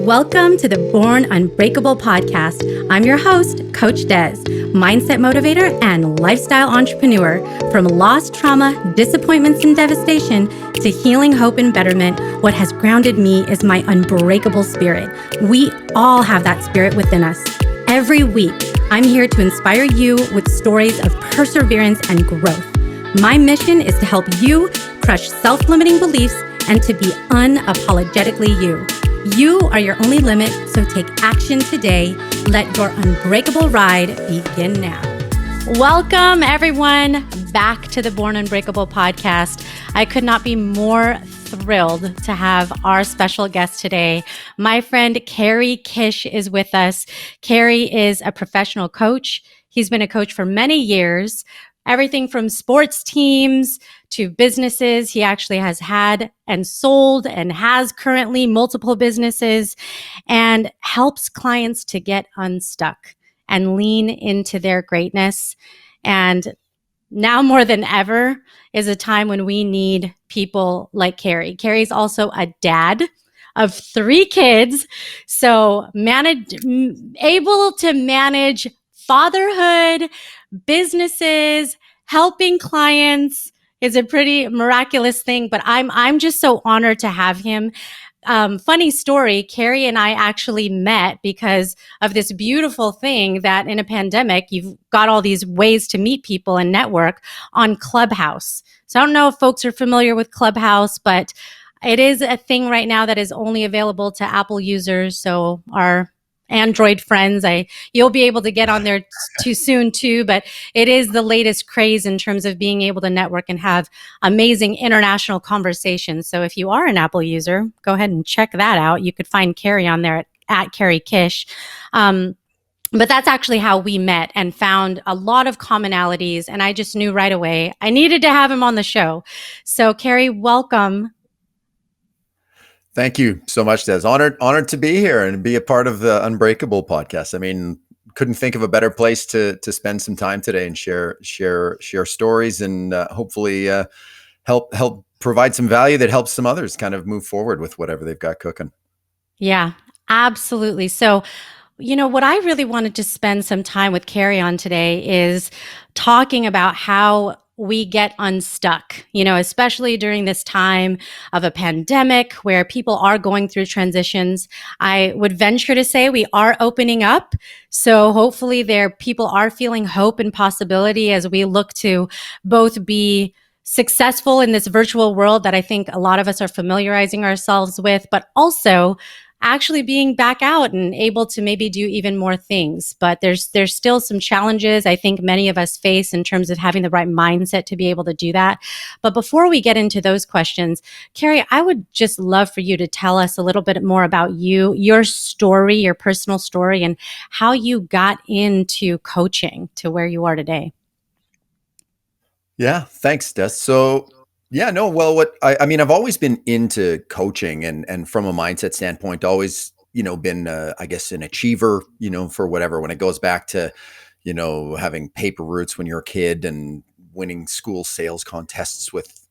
Welcome to the Born Unbreakable podcast. I'm your host, Coach Des, mindset motivator and lifestyle entrepreneur. From lost trauma, disappointments, and devastation to healing, hope, and betterment, what has grounded me is my unbreakable spirit. We all have that spirit within us. Every week, I'm here to inspire you with stories of perseverance and growth. My mission is to help you crush self-limiting beliefs and to be unapologetically you. You are your only limit, so take action today. Let your unbreakable ride begin now. Welcome, everyone, back to the Born Unbreakable podcast. I could not be more thrilled to have our special guest today. My friend Cary Kish is with us. Cary is a professional coach. He's been a coach for many years. Everything from sports teams to businesses. He actually has had and sold and has currently multiple businesses and helps clients to get unstuck and lean into their greatness. And now more than ever is a time when we need people like Cary. Cary's also a dad of 3 kids, so able to manage fatherhood, businesses, helping clients is a pretty miraculous thing, but I'm just so honored to have him. Funny story, Cary and I actually met because of this beautiful thing that in a pandemic, you've got all these ways to meet people and network on Clubhouse. So I don't know if folks are familiar with Clubhouse, but it is a thing right now that is only available to Apple users. So our Android friends, you'll be able to get on there too soon too, but it is the latest craze in terms of being able to network and have amazing international conversations. So if you are an Apple user, go ahead and check that out. You could find Cary on there at Cary Kish. But that's actually how we met and found a lot of commonalities. And I just knew right away I needed to have him on the show. So Cary, welcome. Thank you so much, Des. Honored to be here and be a part of the Unbreakable podcast. I mean, couldn't think of a better place to spend some time today and share stories and hopefully help provide some value that helps some others kind of move forward with whatever they've got cooking. Yeah, absolutely. So, what I really wanted to spend some time with Cary on today is talking about how we get unstuck, especially during this time of a pandemic where people are going through transitions. I would venture to say we are opening up. So hopefully people are feeling hope and possibility as we look to both be successful in this virtual world that I think a lot of us are familiarizing ourselves with, but also actually being back out and able to maybe do even more things. But there's still some challenges I think many of us face in terms of having the right mindset to be able to do that. But before we get into those questions, Cary, I would just love for you to tell us a little bit more about you, your story, your personal story, and how you got into coaching to where you are today. Yeah, thanks, Des. So yeah, no, well, I mean, I've always been into coaching and from a mindset standpoint, always, been, I guess, an achiever, for whatever, when it goes back to, having paper routes when you're a kid and winning school sales contests with,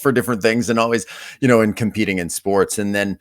for different things and always, and competing in sports. And then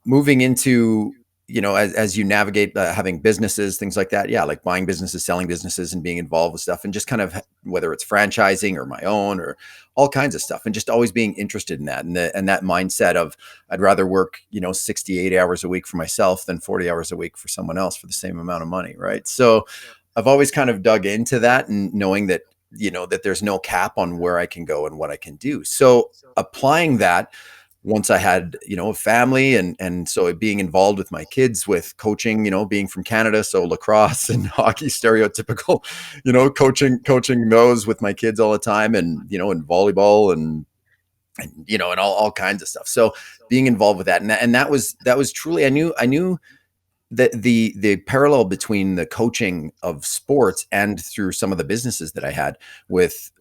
moving into, as you navigate having businesses, things like that. Yeah. Like buying businesses, selling businesses and being involved with stuff and just kind of whether it's franchising or my own or all kinds of stuff and just always being interested in that. And that mindset of I'd rather work, 60, 80 hours a week for myself than 40 hours a week for someone else for the same amount of money. Right. So I've always kind of dug into that and knowing that, that there's no cap on where I can go and what I can do. So applying that once I had, a family and so being involved with my kids with coaching, being from Canada, so lacrosse and hockey, stereotypical, coaching those with my kids all the time and, and volleyball and all kinds of stuff. So being involved with that and that was truly, I knew that the parallel between the coaching of sports and through some of the businesses that I had with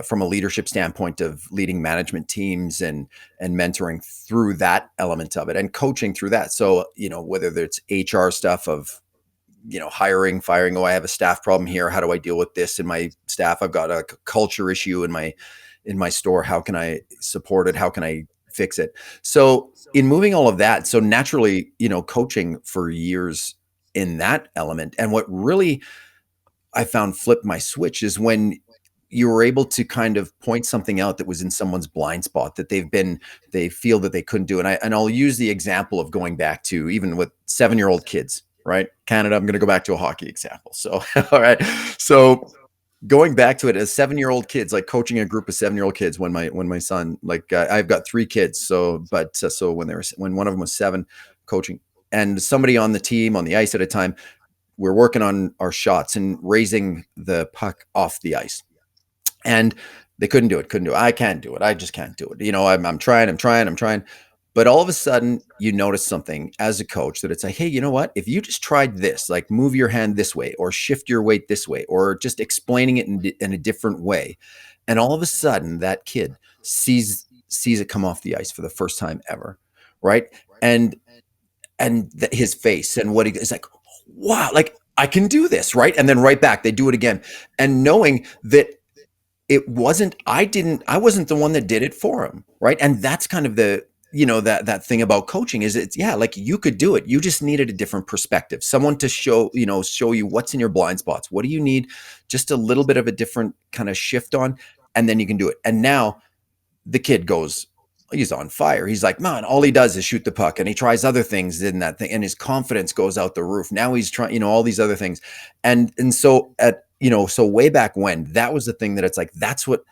from a leadership standpoint of leading management teams and mentoring through that element of it and coaching through that. So, whether it's HR stuff of, hiring, firing, I have a staff problem here. How do I deal with this in my staff? I've got a culture issue in my store. How can I support it? How can I fix it. So in moving all of that, so naturally, coaching for years in that element. And what really I found flipped my switch is when you were able to kind of point something out that was in someone's blind spot that they feel that they couldn't do. And I'll use the example of going back to even with 7-year-old kids, right? Canada, I'm going to go back to a hockey example. So, all right. So going back to it as 7-year-old kids, like coaching a group of 7-year-old kids when my son, like I've got 3 kids. So when one of them was 7 coaching and somebody on the team on the ice at a time, we're working on our shots and raising the puck off the ice. And they couldn't do it. I can't do it. I just can't do it. I'm trying. But all of a sudden, you notice something as a coach that it's like, hey, you know what? If you just tried this, like move your hand this way or shift your weight this way or just explaining it in a different way. And all of a sudden, that kid sees it come off the ice for the first time ever. Right. And his face and what he is like, wow, like I can do this. Right. And then right back, they do it again. And knowing that I wasn't the one that did it for him. Right. And that's kind of that thing about coaching is like you could do it. You just needed a different perspective, someone to show you what's in your blind spots. What do you need? Just a little bit of a different kind of shift on, and then you can do it. And now the kid he's on fire. He's like, man, all he does is shoot the puck and he tries other things in that thing. And his confidence goes out the roof. Now he's trying, all these other things. And so so way back when, that was the thing that it's like, that's what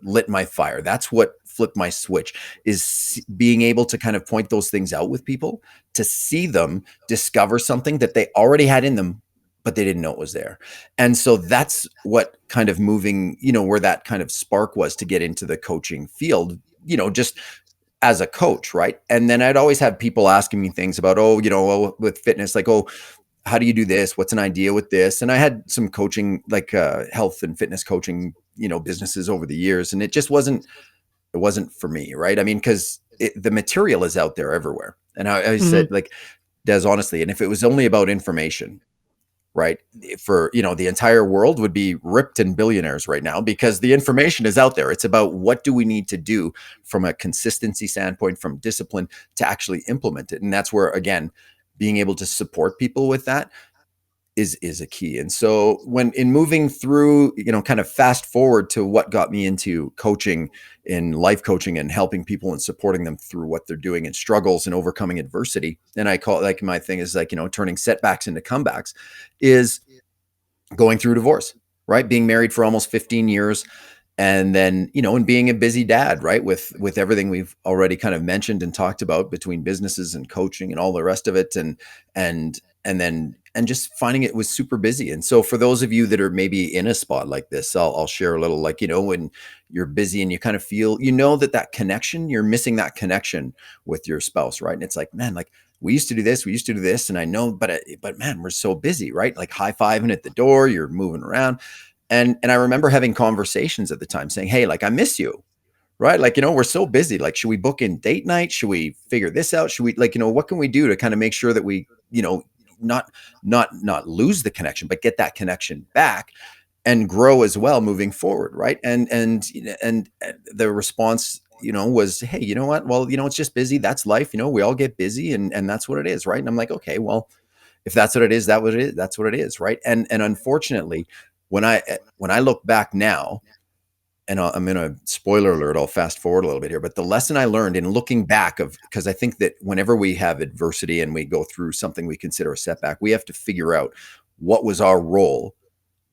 lit my fire. That's what flipped my switch, is being able to kind of point those things out with people, to see them discover something that they already had in them, but they didn't know it was there. And so that's what kind of moving, where that kind of spark was to get into the coaching field, just as a coach. Right. And then I'd always have people asking me things about, with fitness, like, how do you do this? What's an idea with this? And I had some coaching, like health and fitness coaching, businesses over the years. And it just wasn't for me. Right. I mean, because the material is out there everywhere. And I said, like, Des, honestly, and if it was only about information, right, for the entire world would be ripped and billionaires right now, because the information is out there. It's about what do we need to do from a consistency standpoint, from discipline, to actually implement it. And that's where, again, being able to support people with that is a key. And so when in moving through, kind of fast forward to what got me into coaching, in life coaching, and helping people and supporting them through what they're doing and struggles and overcoming adversity. And I call it, like, my thing is like, turning setbacks into comebacks, is going through divorce, right? Being married for almost 15 years. And then, and being a busy dad, right? With everything we've already kind of mentioned and talked about between businesses and coaching and all the rest of it. And just finding it was super busy. And so for those of you that are maybe in a spot like this, I'll share a little, like, when you're busy and you kind of feel, that connection, you're missing that connection with your spouse, right? And it's like, man, like, we used to do this. And I know, but man, we're so busy, right? Like high-fiving at the door, you're moving around. And I remember having conversations at the time saying, hey, like, I miss you, right? Like, we're so busy. Like, should we book in date night? Should we figure this out? Should we, like, what can we do to kind of make sure that we, not lose the connection, but get that connection back and grow as well moving forward, right? And the response, was, hey, you know what? Well, it's just busy. That's life. We all get busy, and that's what it is, right? And I'm like, okay, well, if that's what it is, that's what it is, right? And unfortunately, when I look back now, and I'm in a spoiler alert, I'll fast forward a little bit here, but the lesson I learned in looking back, because I think that whenever we have adversity and we go through something we consider a setback, we have to figure out what was our role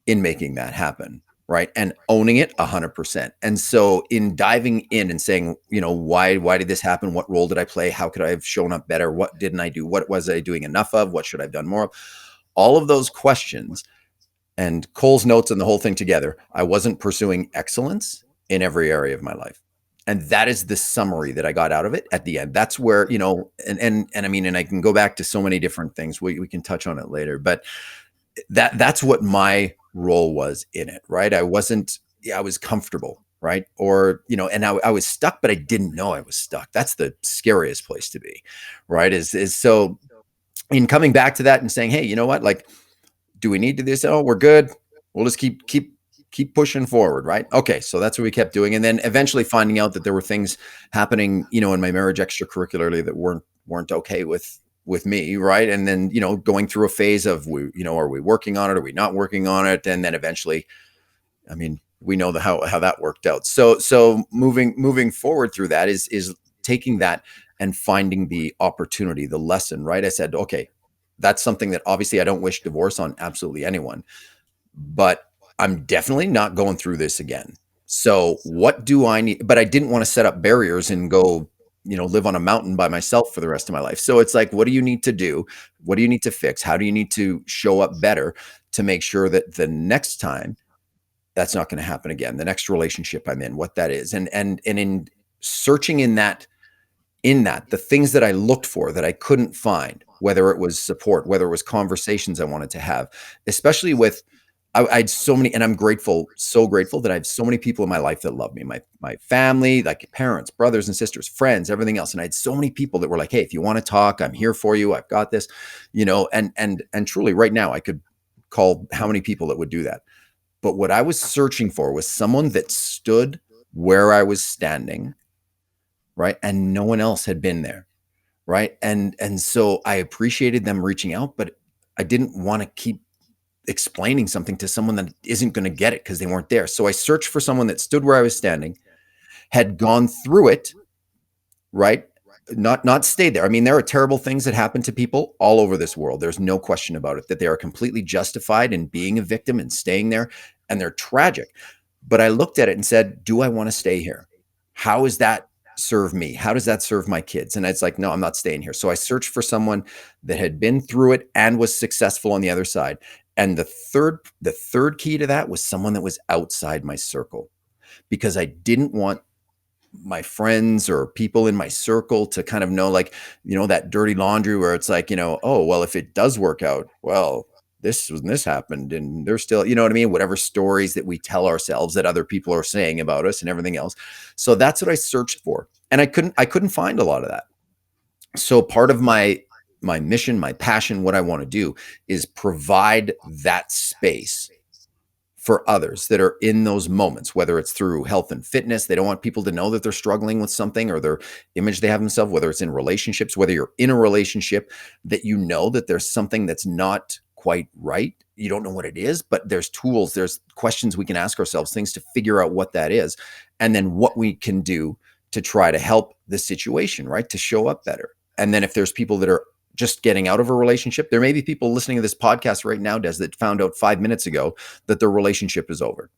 in making that happen, right? And owning it 100%. And so in diving in and saying, why did this happen? What role did I play? How could I have shown up better? What didn't I do? What was I doing enough of? What should I have done more of? All of those questions, and Cole's notes and the whole thing together, I wasn't pursuing excellence in every area of my life. And that is the summary that I got out of it at the end. That's where, and I mean, and I can go back to so many different things. We can touch on it later, but that's what my role was in it, right? I was comfortable, right? Or, and I was stuck, but I didn't know I was stuck. That's the scariest place to be, right? Is so in coming back to that and saying, hey, you know what, like, do we need to do this? Oh, we're good. We'll just keep keep pushing forward, right? Okay, so that's what we kept doing, and then eventually finding out that there were things happening, in my marriage extracurricularly that weren't okay with me, right? And then going through a phase of are we working on it? Are we not working on it? And then eventually, I mean, we know how that worked out. So moving forward through that is taking that and finding the opportunity, the lesson, right? I said, okay, that's something that obviously I don't wish divorce on absolutely anyone, but I'm definitely not going through this again. So what do I need? But I didn't want to set up barriers and go, live on a mountain by myself for the rest of my life. So it's like, what do you need to do? What do you need to fix? How do you need to show up better to make sure that the next time that's not going to happen again? The next relationship I'm in, what that is. And in searching in that, the things that I looked for that I couldn't find, whether it was support, whether it was conversations I wanted to have, especially with, I had so many, and I'm grateful, so grateful that I have so many people in my life that love me, my family, like parents, brothers and sisters, friends, everything else. And I had so many people that were like, hey, if you want to talk, I'm here for you. I've got this, and truly right now I could call how many people that would do that. But what I was searching for was someone that stood where I was standing, right? And no one else had been there, right? And so I appreciated them reaching out, but I didn't want to keep explaining something to someone that isn't going to get it because they weren't there. So I searched for someone that stood where I was standing, had gone through it, right? Not stayed there. I mean, there are terrible things that happen to people all over this world. There's no question about it, that they are completely justified in being a victim and staying there, and they're tragic. But I looked at it and said, do I want to stay here? How does that serve me? How does that serve my kids? And it's like, no, I'm not staying here. So I searched for someone that had been through it and was successful on the other side. And the third key to that was someone that was outside my circle, because I didn't want my friends or people in my circle to kind of know, like, that dirty laundry where it's like, oh, well, if it does work out, well, this happened and they're still, you know what I mean? Whatever stories that we tell ourselves that other people are saying about us and everything else. So that's what I searched for. And I couldn't find a lot of that. So part of my mission, my passion, what I want to do is provide that space for others that are in those moments, whether it's through health and fitness. They don't want people to know that they're struggling with something or their image they have themselves, whether it's in relationships, whether you're in a relationship that that there's something that's not quite right. You don't know what it is, but there's tools, there's questions we can ask ourselves, things to figure out what that is, and then what we can do to try to help the situation, right? To show up better. And then if there's people that are just getting out of a relationship, there may be people listening to this podcast right now, Des, that found out 5 minutes ago that their relationship is over,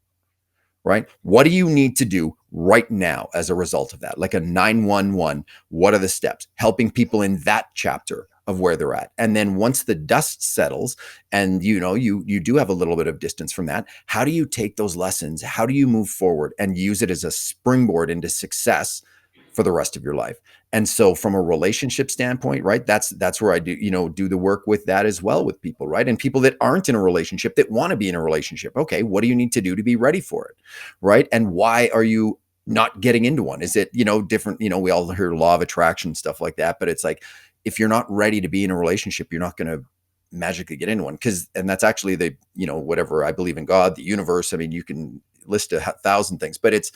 right? What do you need to do right now as a result of that? Like a 911, what are the steps? Helping people in that chapter of where they're at. And then once the dust settles and you do have a little bit of distance from that, how do you take those lessons? How do you move forward and use it as a springboard into success for the rest of your life? And so from a relationship standpoint, right, that's where I do the work with that as well, with people, right? And people that aren't in a relationship, that want to be in a relationship. Okay, what do you need to do to be ready for it, right? And why are you not getting into one? Is it, different, we all hear law of attraction, stuff like that, but it's like, if you're not ready to be in a relationship, you're not going to magically get into one. And that's actually the, whatever, I believe in God, the universe. I mean, you can list 1,000 things, but it's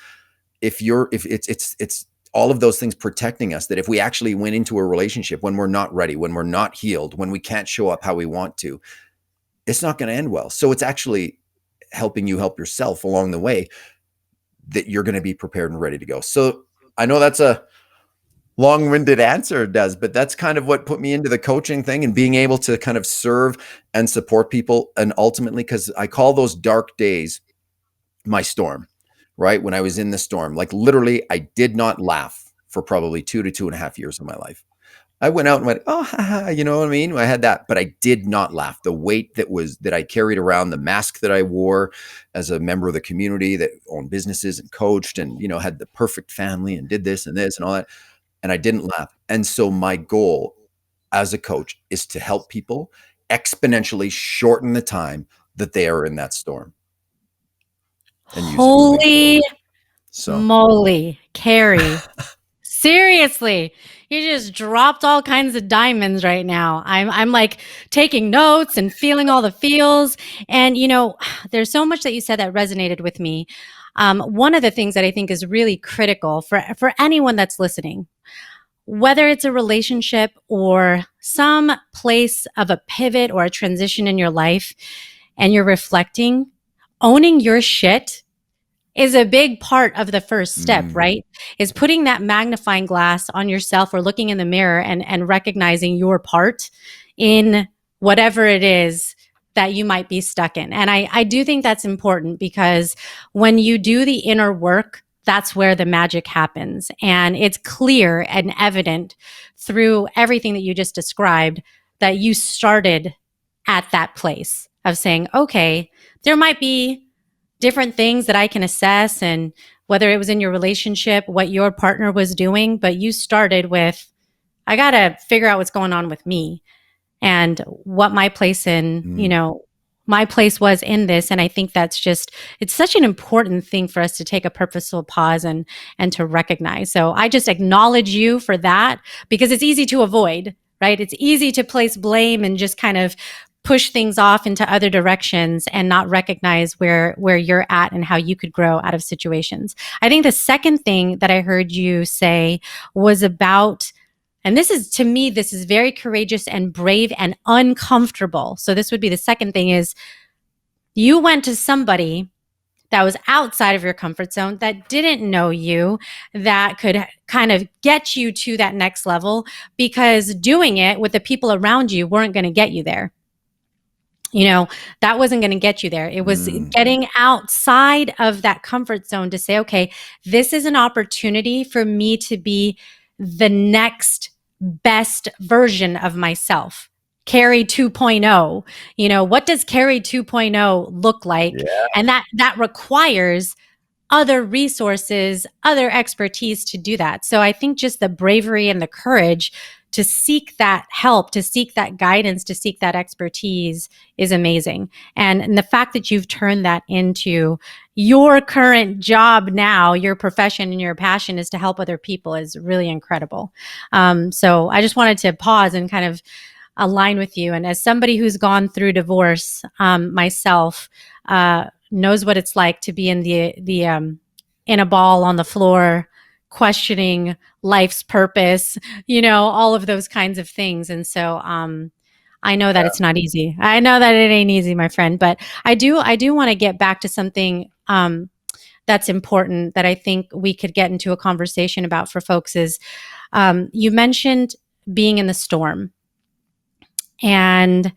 all of those things protecting us, that if we actually went into a relationship when we're not ready, when we're not healed, when we can't show up how we want to, it's not going to end well. So it's actually helping you help yourself along the way, that you're going to be prepared and ready to go. So I know that's a long-winded answer, Des, but that's kind of what put me into the coaching thing and being able to kind of serve and support people. And ultimately, because I call those dark days my storm, right? When I was in the storm, like literally, I did not laugh for probably 2 to 2.5 years of my life. I went out and went, oh, haha, you know what I mean? I had that, but I did not laugh. The weight that I carried around, the mask that I wore as a member of the community that owned businesses and coached and, had the perfect family and did this and all that. And I didn't laugh. And so my goal as a coach is to help people exponentially shorten the time that they are in that storm. And use it moving Holy forward. So moly, Cary. Seriously. You just dropped all kinds of diamonds right now. I'm like taking notes and feeling all the feels. And there's so much that you said that resonated with me. One of the things that I think is really critical for anyone that's listening, whether it's a relationship or some place of a pivot or a transition in your life, and you're reflecting, owning your shit is a big part of the first step, Mm, right? Is putting that magnifying glass on yourself or looking in the mirror and recognizing your part in whatever it is that you might be stuck in. And I do think that's important because when you do the inner work, that's where the magic happens. And it's clear and evident through everything that you just described that you started at that place of saying, okay, there might be different things that I can assess, and whether it was in your relationship, what your partner was doing, but you started with, I got to figure out what's going on with me and what my place in, mm, my place was in this. And I think that's just, it's such an important thing for us to take a purposeful pause and to recognize. So I just acknowledge you for that because it's easy to avoid, right? It's easy to place blame and just kind of push things off into other directions and not recognize where you're at and how you could grow out of situations. I think the second thing that I heard you say was about, and this is, to me, this is very courageous and brave and uncomfortable. So this would be the second thing, is you went to somebody that was outside of your comfort zone, that didn't know you, that could kind of get you to that next level, because doing it with the people around you weren't going to get you there. That wasn't going to get you there. It was mm. getting outside of that comfort zone to say, okay, this is an opportunity for me to be the next best version of myself. Cary 2.0. What does Cary 2.0 look like? Yeah. And that requires other resources, other expertise to do that. So I think just the bravery and the courage to seek that help, to seek that guidance, to seek that expertise is amazing. And the fact that you've turned that into your current job now, your profession and your passion is to help other people is really incredible. So I just wanted to pause and kind of align with you. And as somebody who's gone through divorce myself, knows what it's like to be in the in a ball on the floor, questioning life's purpose, all of those kinds of things. And so I know that it's not easy. I know that it ain't easy, my friend. But I do want to get back to something that's important that I think we could get into a conversation about for folks. Is you mentioned being in the storm. And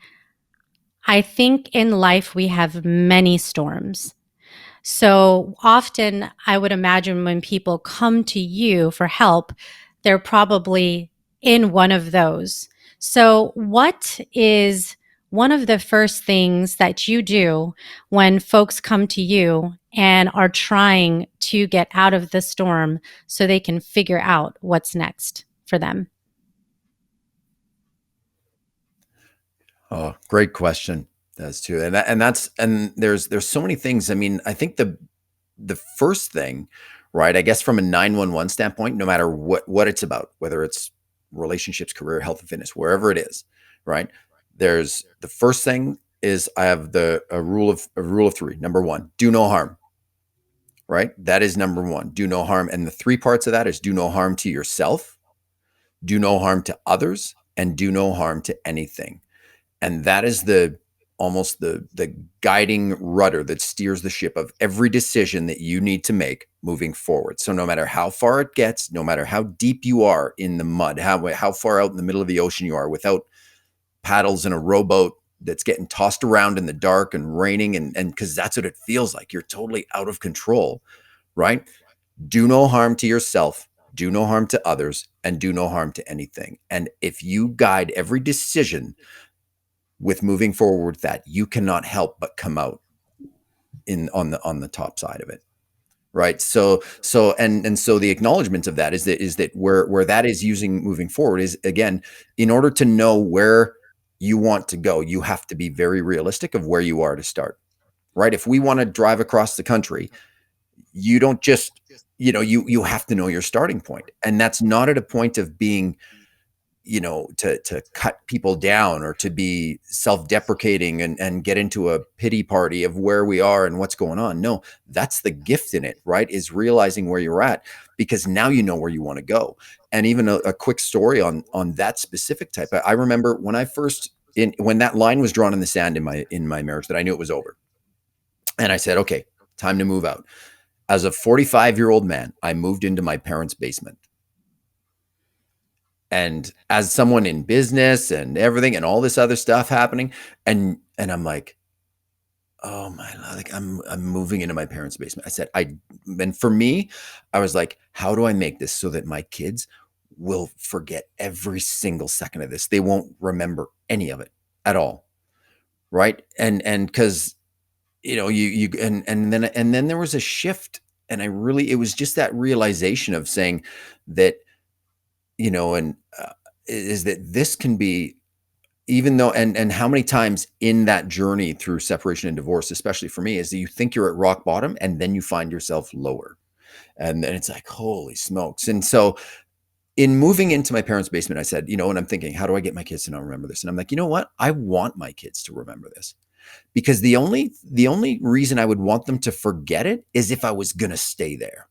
I think in life we have many storms. So often I would imagine when people come to you for help, they're probably in one of those. So what is one of the first things that you do when folks come to you and are trying to get out of the storm so they can figure out what's next for them? Oh, great question. That's too, and there's so many things. I mean, I think the first thing, right? I guess from a 911 standpoint, no matter what it's about, whether it's relationships, career, health, and fitness, wherever it is, right? There's the first thing is I have a rule of three. Number one, do no harm. Right? That is number one. Do no harm. And the three parts of that is do no harm to yourself, do no harm to others, and do no harm to anything. And that is almost the guiding rudder that steers the ship of every decision that you need to make moving forward. So no matter how far it gets, no matter how deep you are in the mud, how far out in the middle of the ocean you are without paddles in a rowboat that's getting tossed around in the dark and raining, and because that's what it feels like, you're totally out of control, right? Do no harm to yourself, do no harm to others, and do no harm to anything. And if you guide every decision with moving forward with that, you cannot help but come out on the top side of it. Right. So the acknowledgement of that is that where that is using moving forward is, again, in order to know where you want to go, you have to be very realistic of where you are to start. Right. If we want to drive across the country, you don't just, you have to know your starting point. And that's not at a point of being to cut people down or to be self-deprecating and get into a pity party of where we are and what's going on. No, that's the gift in it, right? Is realizing where you're at, because now you know where you want to go. And even a quick story on that specific type. I remember when I first when that line was drawn in the sand in my marriage, that I knew it was over. And I said, okay, time to move out. As a 45-year-old man, I moved into my parents' basement. And as someone in business and everything and all this other stuff happening, and I'm like, oh my, like I'm moving into my parents' basement. I said, and for me, I was like, how do I make this so that my kids will forget every single second of this? They won't remember any of it at all. Right. And because, and then there was a shift, and it was just that realization of saying that, and is that this can be, even though, and how many times in that journey through separation and divorce, especially for me, is that you think you're at rock bottom and then you find yourself lower. And then it's like, holy smokes. And so in moving into my parents' basement, I said, and I'm thinking, how do I get my kids to not remember this? And I'm like, you know what? I want my kids to remember this, because the only reason I would want them to forget it is if I was going to stay there.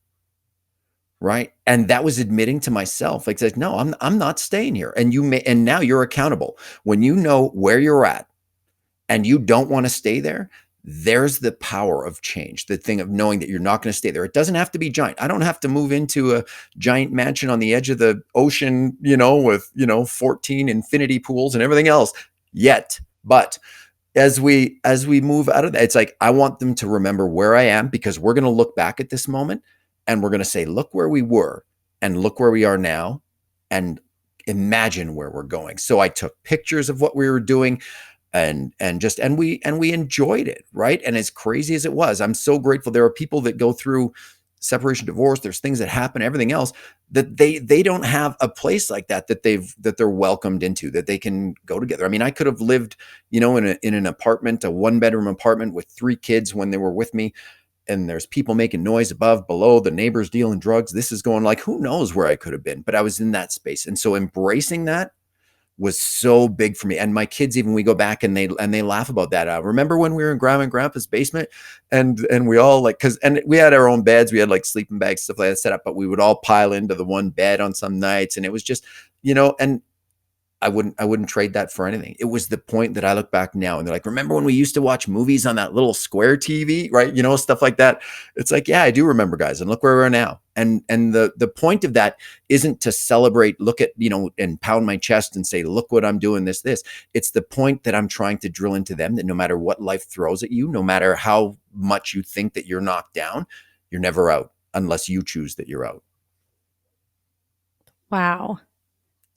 Right. And that was admitting to myself, like, no, I'm not staying here. And now you're accountable. When you know where you're at and you don't want to stay there, there's the power of change, the thing of knowing that you're not going to stay there. It doesn't have to be giant. I don't have to move into a giant mansion on the edge of the ocean, with, 14 infinity pools and everything else yet. But as we move out of that, it's like, I want them to remember where I am, because we're going to look back at this moment and we're going to say, look where we were and look where we are now, and imagine where we're going. So I took pictures of what we were doing, and we enjoyed it. Right. And as crazy as it was, I'm so grateful. There are people that go through separation, divorce, there's things that happen, everything else, that they don't have a place like that they're welcomed into, that they can go together. I mean, I could have lived, in an apartment, a 1-bedroom apartment with 3 kids when they were with me, and there's people making noise above, below, the neighbors dealing drugs. This is going, like, who knows where I could have been, but I was in that space. And so embracing that was so big for me. And my kids, even, we go back and they laugh about that. Remember when we were in grandma and grandpa's basement, and we all and we had our own beds, we had like sleeping bags, stuff like that set up, but we would all pile into the one bed on some nights. And it was just, and I wouldn't trade that for anything. It was the point that I look back now and they're like, remember when we used to watch movies on that little square TV, right? Stuff like that. It's like, yeah, I do remember, guys. And look where we are now. And the point of that isn't to celebrate, look at, and pound my chest and say, look what I'm doing, this. It's the point that I'm trying to drill into them, that no matter what life throws at you, no matter how much you think that you're knocked down, you're never out unless you choose that you're out. Wow.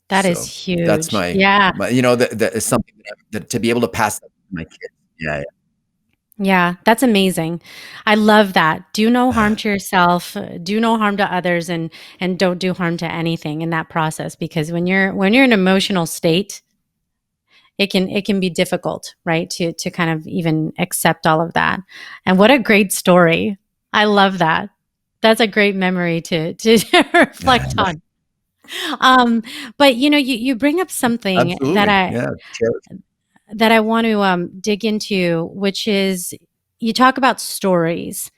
That is huge. That's yeah. That is something that to be able to pass that to my kids. Yeah. Yeah, that's amazing. I love that. Do no harm to yourself, do no harm to others, and don't do harm to anything in that process, because when you're in an emotional state, it can be difficult, right? To kind of even accept all of that. And what a great story. I love that. That's a great memory to reflect on. But you bring up something Absolutely. that I want to dig into, which is, you talk about stories,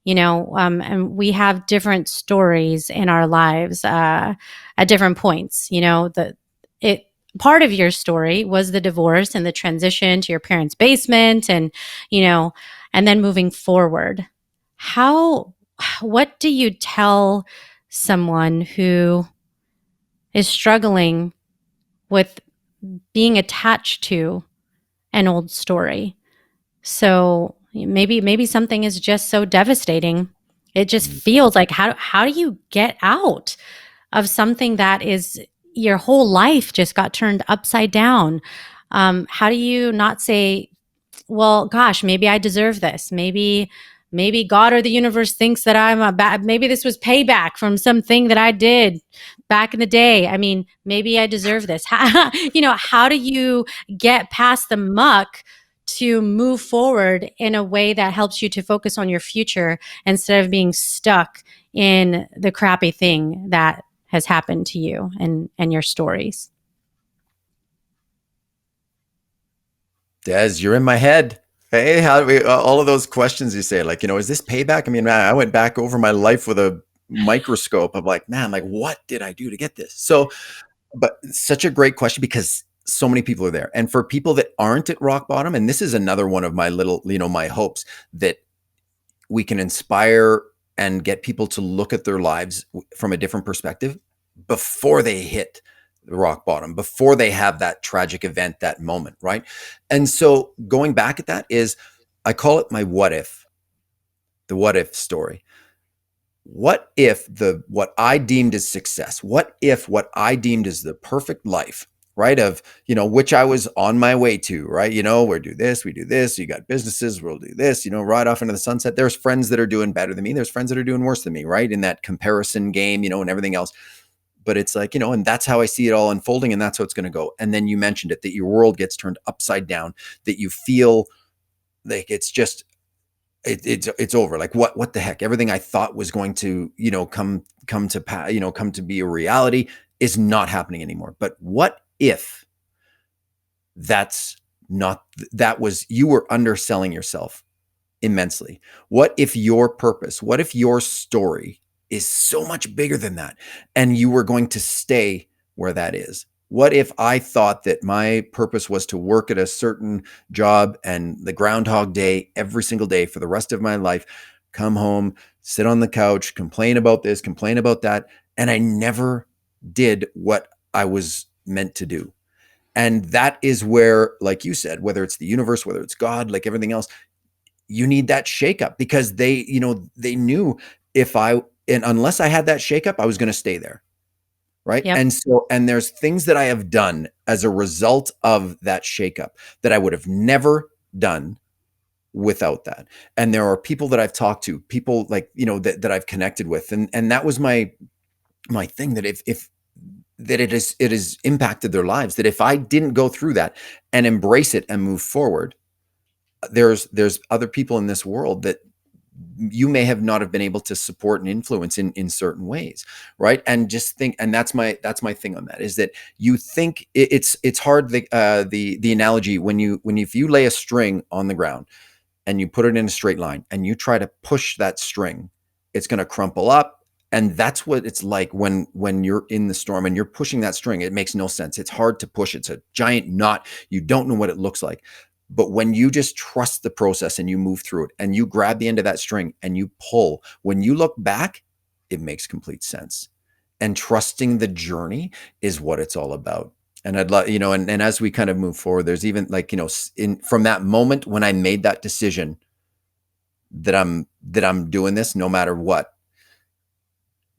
and we have different stories in our lives at different points. Part of your story was the divorce and the transition to your parents' basement, and and then moving forward. What do you tell someone who is struggling with being attached to an old story? So maybe something is just so devastating. It just feels like, how do you get out of something that is your whole life just got turned upside down? How do you not say, well, gosh, maybe I deserve this. Maybe God or the universe thinks that I'm a bad, maybe this was payback from something that I did back in the day. I mean, maybe I deserve this. How do you get past the muck to move forward in a way that helps you to focus on your future instead of being stuck in the crappy thing that has happened to you and your stories? Des, you're in my head. Hey, how do we, all of those questions you say, like, is this payback? I mean, man, I went back over my life with a microscope of like, man, like, what did I do to get this? So, but such a great question because so many people are there. And for people that aren't at rock bottom, and this is another one of my little, my hopes that we can inspire and get people to look at their lives from a different perspective before they hit the rock bottom, before they have that tragic event, that moment, right? And so going back at that is, I call it my the what if story. What if what I deemed as success, what if what I deemed as the perfect life, right? Of, which I was on my way to, right? We do this, you got businesses, we'll do this, right off into the sunset. There's friends that are doing better than me. There's friends that are doing worse than me, right? In that comparison game, and everything else. But it's like, and that's how I see it all unfolding, and that's how it's going to go. And then you mentioned it, that your world gets turned upside down, that you feel like it's just, it's over. Like what the heck? Everything I thought was going to, come to be a reality is not happening anymore. But what if you were underselling yourself immensely? What if your purpose, what if your story is so much bigger than that, and you were going to stay where that is? What if I thought that my purpose was to work at a certain job and the Groundhog Day every single day for the rest of my life, come home, sit on the couch, complain about this, complain about that, and I never did what I was meant to do? And that is where, like you said, whether it's the universe, whether it's God, like everything else, you need that shakeup, because they knew and unless I had that shakeup, I was going to stay there. Right. Yep. And there's things that I have done as a result of that shakeup that I would have never done without that. And there are people that I've talked to, people like, that I've connected with. And that was my thing, that if that it has impacted their lives, that if I didn't go through that and embrace it and move forward, there's other people in this world that you may have not have been able to support and influence in certain ways, right? And just think, and that's my thing on that, is that you think it's hard. The analogy, if you lay a string on the ground and you put it in a straight line and you try to push that string, it's going to crumple up. And that's what it's like when you're in the storm and you're pushing that string. It makes no sense. It's hard to push. It's a giant knot. You don't know what it looks like. But when you just trust the process and you move through it and you grab the end of that string and you pull, when you look back, it makes complete sense. And trusting the journey is what it's all about. And I'd love, and as we kind of move forward, there's even like, from that moment when I made that decision that I'm doing this no matter what,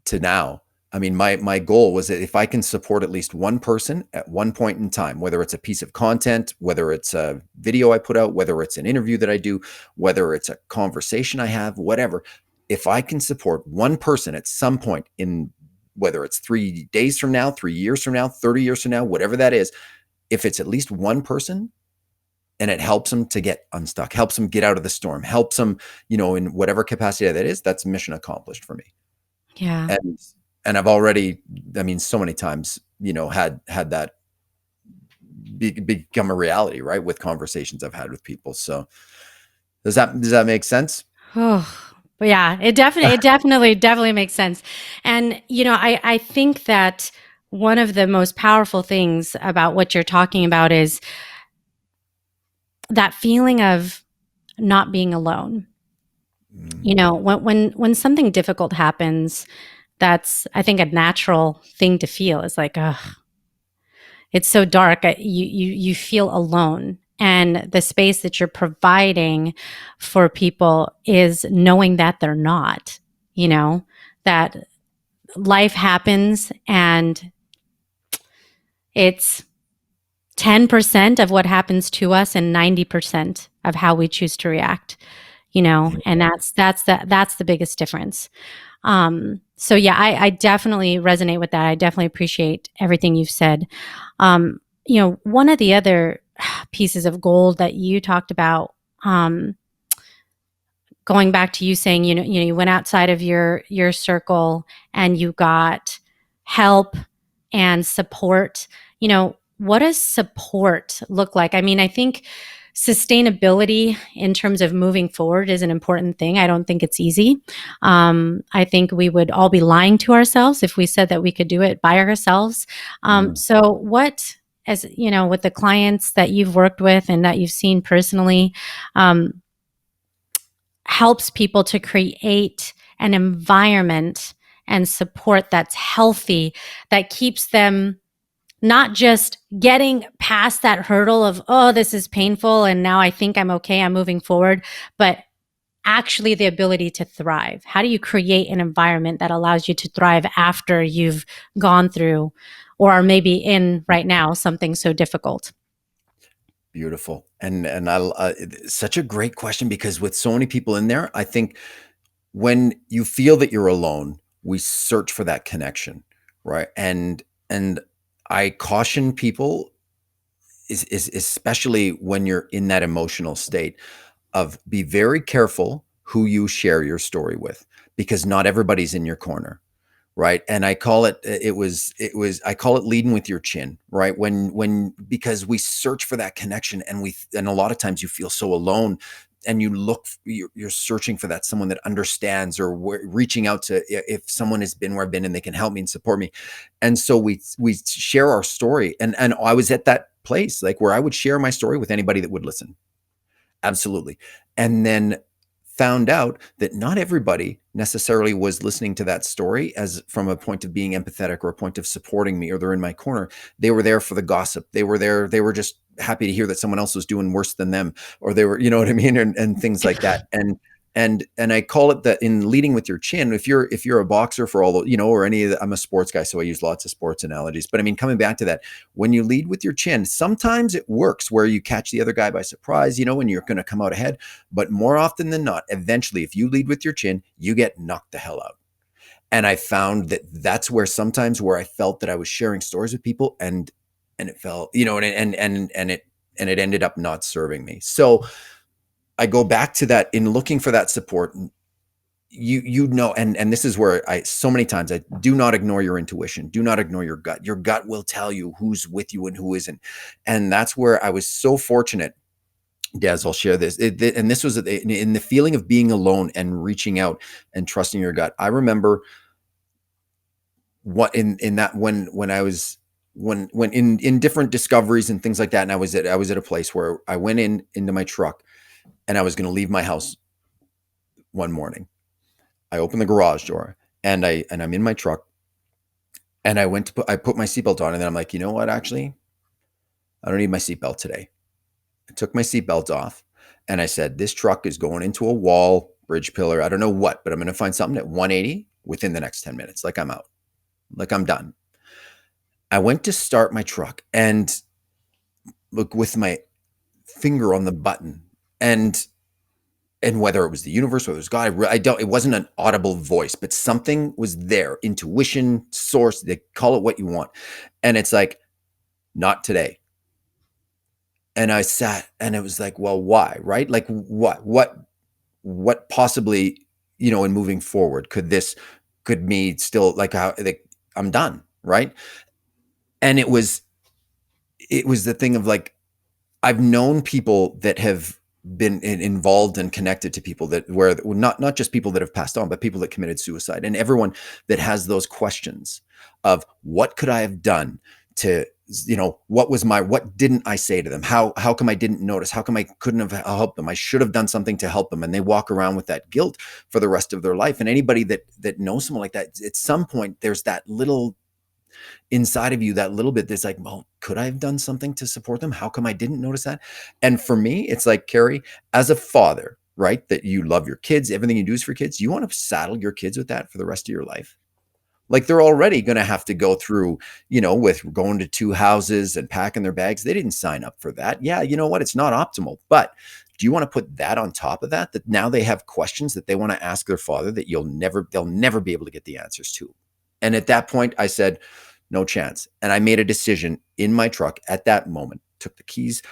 to now, I mean, my goal was that if I can support at least one person at one point in time, whether it's a piece of content, whether it's a video I put out, whether it's an interview that I do, whether it's a conversation I have, whatever, if I can support one person at some point in, whether it's 3 days from now, 3 years from now, 30 years from now, whatever that is, if it's at least one person and it helps them to get unstuck, helps them get out of the storm, helps them, in whatever capacity that is, that's mission accomplished for me. Yeah. And I've already, I mean, so many times, had that become a reality, right? With conversations I've had with people. So does that make sense? Oh, but yeah, it definitely makes sense. And, I think that one of the most powerful things about what you're talking about is that feeling of not being alone. When something difficult happens, that's, I think, a natural thing to feel. It's like, it's so dark. You feel alone. And the space that you're providing for people is knowing that they're not, that life happens and it's 10% of what happens to us and 90% of how we choose to react, and that's the biggest difference. So yeah, I definitely resonate with that. I definitely appreciate everything you've said. One of the other pieces of gold that you talked about, going back to you saying, you went outside of your circle and you got help and support. What does support look like? I mean, I think sustainability in terms of moving forward is an important thing. I don't think it's easy. I think we would all be lying to ourselves if we said that we could do it by ourselves. Mm. So what, as you know, with the clients that you've worked with and that you've seen personally, helps people to create an environment and support that's healthy, that keeps them not just getting past that hurdle of, oh, this is painful and now I think I'm okay, I'm moving forward, but actually the ability to thrive. How do you create an environment that allows you to thrive after you've gone through or are maybe in right now something so difficult? Beautiful. And it's such a great question, because with so many people in there, I think when you feel that you're alone, we search for that connection, right? And I caution people is especially when you're in that emotional state, of be very careful who you share your story with, because not everybody's in your corner. Right. And I call it, I call it leading with your chin, right? Because we search for that connection, and a lot of times you feel so alone, and you're searching for that someone that understands, or reaching out to, if someone has been where I've been and they can help me and support me. And so we share our story. And I was at that place, like, where I would share my story with anybody that would listen. Absolutely. And then found out that not everybody necessarily was listening to that story as from a point of being empathetic, or a point of supporting me, or they're in my corner. They were there for the gossip. They were there. They were just happy to hear that someone else was doing worse than them, or they were, you know what I mean? And things like that. And I call it that, in leading with your chin. If you're a boxer, for all the, or any of the, I'm a sports guy, so I use lots of sports analogies, but I mean, coming back to that, when you lead with your chin, sometimes it works where you catch the other guy by surprise, and you're going to come out ahead. But more often than not, eventually, if you lead with your chin, you get knocked the hell out. And I found that that's where sometimes where I felt that I was sharing stories with people, and it felt, and it ended up not serving me. So I go back to that, in looking for that support. And this is where so many times, I do not ignore your intuition. Do not ignore your gut. Your gut will tell you who's with you and who isn't. And that's where I was so fortunate, Des, I'll share this. And this was in the feeling of being alone and reaching out and trusting your gut. I remember what in that, when I was, when in different discoveries and things like that. And I was at a place where I went into my truck, and I was going to leave my house one morning. I opened the garage door, and I'm in my truck, and I put my seatbelt on, and then I'm like, you know what? Actually, I don't need my seatbelt today. I took my seatbelt off, and I said, this truck is going into a wall, bridge pillar. I don't know what, but I'm going to find something at 180 within the next 10 minutes. Like, I'm out, like, I'm done. I went to start my truck, and look, with my finger on the button, and whether it was the universe, whether it was God, it wasn't an audible voice, but something was there, intuition, source, they call it what you want. And it's like, not today. And I sat, and it was like, well, why? Right? Like, what possibly, in moving forward, could me still, like, how, like, I'm done. Right. And it was the thing of, like, I've known people that have been involved and connected to people that, where not just people that have passed on, but people that committed suicide, and everyone that has those questions of, what could I have done to, what didn't I say to them? How come I didn't notice? How come I couldn't have helped them? I should have done something to help them. And they walk around with that guilt for the rest of their life. And anybody that knows someone like that, at some point, there's that little inside of you, that little bit that's like, well, could I have done something to support them? How come I didn't notice that? And for me, it's like, Cary, as a father, right, that you love your kids, everything you do is for kids. You want to saddle your kids with that for the rest of your life? Like, they're already going to have to go through, with going to two houses and packing their bags. They didn't sign up for that. Yeah, you know what? It's not optimal. But do you want to put that on top of that now they have questions that they want to ask their father that they'll never be able to get the answers to? And at that point, I said, no chance. And I made a decision in my truck at that moment, took the keys,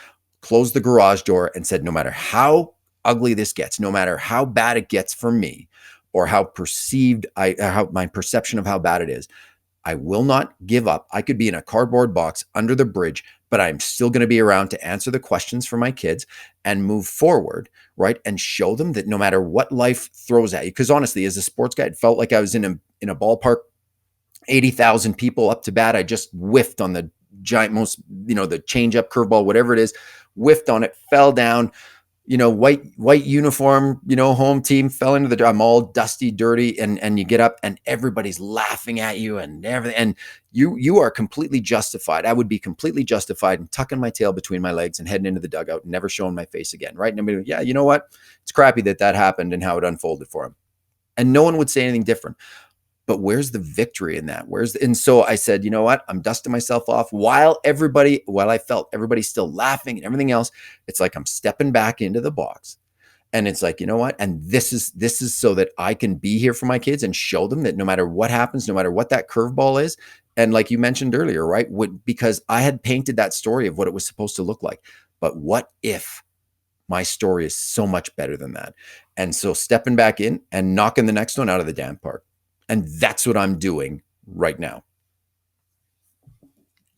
closed the garage door, and said, no matter how ugly this gets, no matter how bad it gets for me, or how my perception of how bad it is, I will not give up. I could be in a cardboard box under the bridge, but I'm still going to be around to answer the questions for my kids and move forward, right? And show them that no matter what life throws at you, because honestly, as a sports guy, it felt like I was in a ballpark, 80,000 people up to bat. I just whiffed on the giant, most, the change up curveball, whatever it is, whiffed on it, fell down, white uniform, home team, fell into the, I'm all dusty, dirty. And you get up and everybody's laughing at you and everything. And you are completely justified. I would be completely justified in tucking my tail between my legs and heading into the dugout and never showing my face again. Right. And I'm yeah, you know what? It's crappy that happened and how it unfolded for him. And no one would say anything different. But where's the victory in that? And so I said, you know what? I'm dusting myself off while I felt everybody still laughing and everything else. It's like I'm stepping back into the box. And it's like, you know what? And this is so that I can be here for my kids and show them that no matter what happens, no matter what that curveball is. And like you mentioned earlier, right? Because I had painted that story of what it was supposed to look like. But what if my story is so much better than that? And so stepping back in and knocking the next one out of the damn park. And that's what I'm doing right now.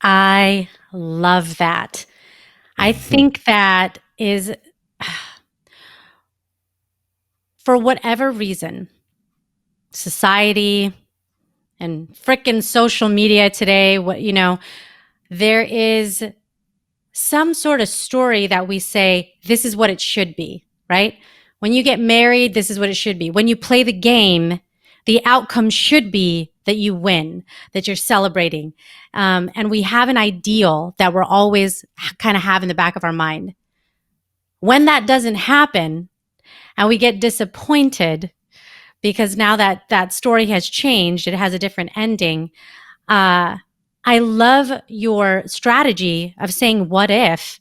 I love that. I think that is, for whatever reason, society and frickin' social media today, there is some sort of story that we say, this is what it should be, right? When you get married, this is what it should be. When you play the game, the outcome should be that you win, that you're celebrating. And we have an ideal that we're always kind of have in the back of our mind. When that doesn't happen and we get disappointed because now that story has changed, it has a different ending. I love your strategy of saying, what if?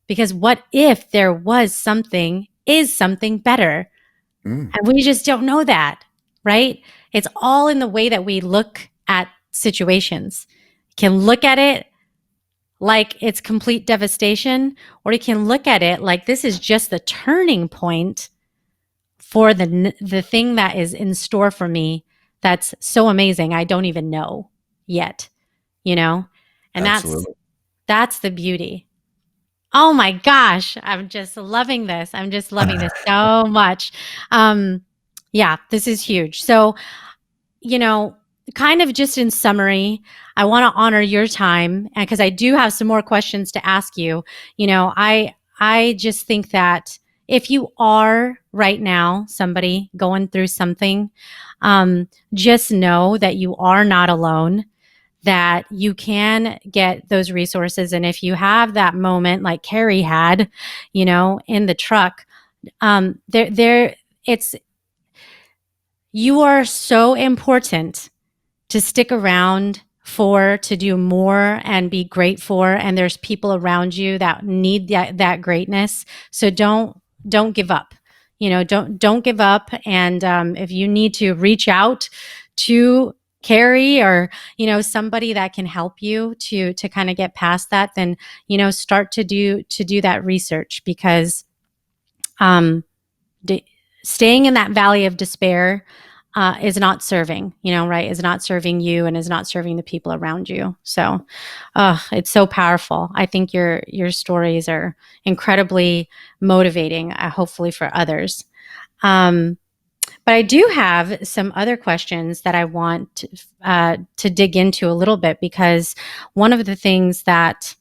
Because what if there was something better? And we just don't know that, right? It's all in the way that we look at situations. You can look at it like it's complete devastation, or you can look at it like this is just the turning point for the thing that is in store for me that's so amazing I don't even know yet, And Absolutely. that's the beauty. Oh my gosh, I'm just loving this. I'm just loving this so much. Yeah, this is huge. So, kind of just in summary, I want to honor your time because I do have some more questions to ask you. I just think that if you are right now somebody going through something, just know that you are not alone, that you can get those resources. And if you have that moment like Cary had, in the truck, you are so important to stick around to do more and be great for. And there's people around you that need that greatness. So don't give up. Don't give up. And if you need to reach out to Cary or somebody that can help you to kind of get past that, then start to do that research, because staying in that valley of despair is not serving, right? Is not serving you and is not serving the people around you. So it's so powerful. I think your stories are incredibly motivating, hopefully for others. But I do have some other questions that I want to dig into a little bit, because one of the things that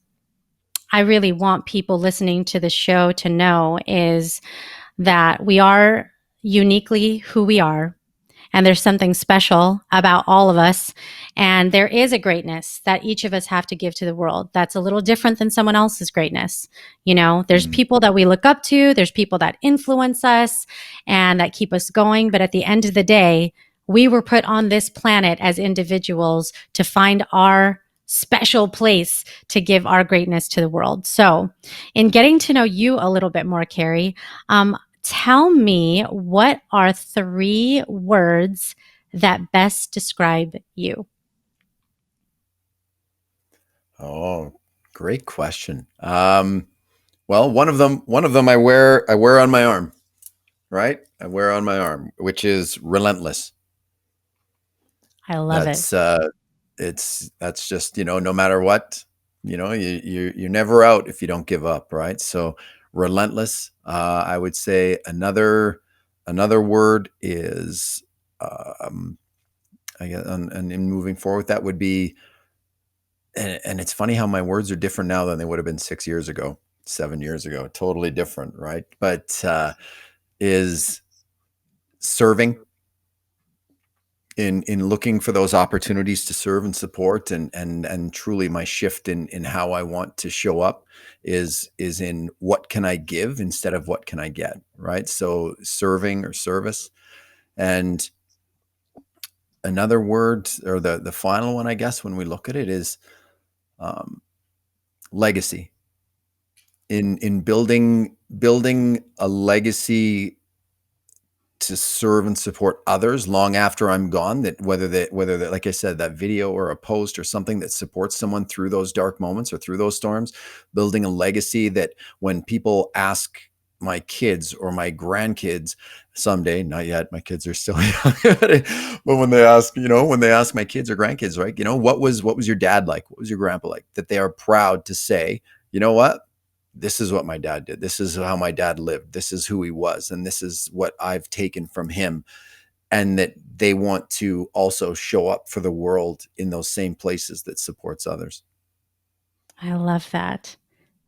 I really want people listening to the show to know is that we are uniquely who we are. And there's something special about all of us. And there is a greatness that each of us have to give to the world that's a little different than someone else's greatness. There's people that we look up to, there's people that influence us and that keep us going. But at the end of the day, we were put on this planet as individuals to find our special place to give our greatness to the world. So in getting to know you a little bit more, Cary, tell me, what are 3 words that best describe you? Oh, great question. Well, one of them I wear on my arm, right? I wear on my arm, which is relentless. I love it. That's just, no matter what, you're never out if you don't give up, right? So relentless. I would say another word is, um, I guess, and in moving forward, that would be, and it's funny how my words are different now than they would have been 6 years ago, 7 years ago. Totally different, right? But is serving, in looking for those opportunities to serve and support, and truly my shift in how I want to show up is in what can I give instead of what can I get, right? So serving or service. And another word, or the final one, I guess, when we look at it, is um, legacy. In building a legacy to serve and support others long after I'm gone, that whether that, like I said, that video or a post or something that supports someone through those dark moments or through those storms, building a legacy that when people ask my kids or my grandkids someday, not yet, my kids are still young, but when they ask my kids or grandkids, right, what was your dad like? What was your grandpa like? That they are proud to say, you know what? This is what my dad did. This is how my dad lived. This is who he was. And this is what I've taken from him. And that they want to also show up for the world in those same places that supports others. I love that.